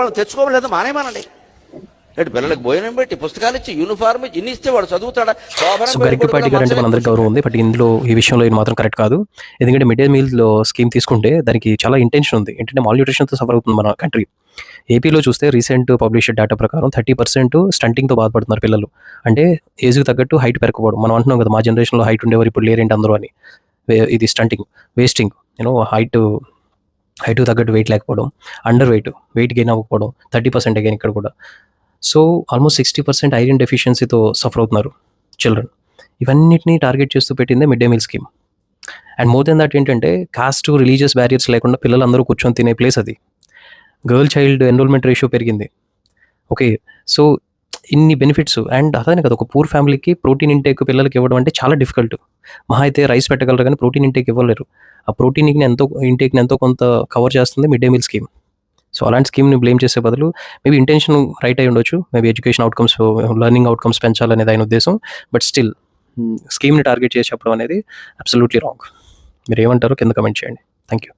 వాళ్ళు తెచ్చుకోలేదు మానేమానండి. పిల్లలకు భోజనం పెట్టి పుస్తకాలు ఇచ్చి యూనిఫార్మ్ ఇచ్చి ఇన్ని ఇస్తే వాడు చదువుతాడా? సో గరికపాటి గారు అంటే మనందరికి గౌరవం ఉంది, బట్ ఇందులో ఈ విషయంలో ఇది మాత్రం కరెక్ట్ కాదు. ఎందుకంటే మిడ్ డే మీల్ స్కీమ్ తీసుకుంటే దానికి చాలా ఇంటెన్షన్ ఉంది. ఏంటంటే మాల్ న్యూట్రిషన్తో సఫర్ అవుతుంది మన కంట్రీ. ఏపీలో చూస్తే రీసెంట్ పబ్లిష్డ్ డేటా ప్రకారం 30% స్టంటింగ్తో బాధపడుతున్నారు పిల్లలు. అంటే ఏజ్కి తగ్గట్టు హైట్ పెరగకపోవడం. మనం అంటున్నాం కదా, మా జనరేషన్లో హైట్ ఉండేవారు ఇప్పుడు లేరేంటి అందరూ అని. ఇది స్టంటింగ్, వేస్టింగ్, హైట్ తగ్గట్టు వెయిట్ లేకపోవడం, అండర్ వెయిట్ గెయిన్ అవ్వకపోవడం, 30% అగైన్ ఇక్కడ కూడా. సో ఆల్మోస్ట్ 60% ఐరన్ డెఫిషియన్సీతో సఫర్ అవుతున్నారు చిల్డ్రన్. ఇవన్నిటిని టార్గెట్ చేస్తూ పెట్టిందే mid day meal scheme. And more than that ఏంటంటే కాస్ట్, రిలీజియస్ బ్యారియర్స్ లేకుండా పిల్లలందరూ కూర్చొని తినే ప్లేస్ అది. గర్ల్ చైల్డ్ ఎన్రోల్మెంట్ రేషియో పెరిగింది. ఓకే, సో ఇన్ని బెనిఫిట్స్. అండ్ అదే కదా, ఒక పూర్ ఫ్యామిలీకి ప్రోటీన్ ఇంటేక్ పిల్లలకి ఇవ్వడం అంటే చాలా డిఫికల్ట్. మహా అయితే రైస్ పెట్టగలరు కానీ ప్రోటీన్ ఇంటేక్ ఇవ్వలేరు. ఆ ప్రోటీన్ ఇంటేక్ని ఎంతో కొంత కవర్ చేస్తుంది mid day meal scheme. So అలాంటి స్కీమ్ని బ్లేమ్ చేసే బదులు మేబీ ఇంటెన్షన్ రైట్ అయి ఉండొచ్చు, maybe education outcomes, learning outcomes పెంచాలనేది ఆయన ఉద్దేశం. బట్ స్టిల్ స్కీమ్ని టార్గెట్ చేసి చెప్పడం అనేది అబ్సల్యూట్లీ రాంగ్. మీరు ఏమంటారో కింద కమెంట్ చేయండి. Thank you.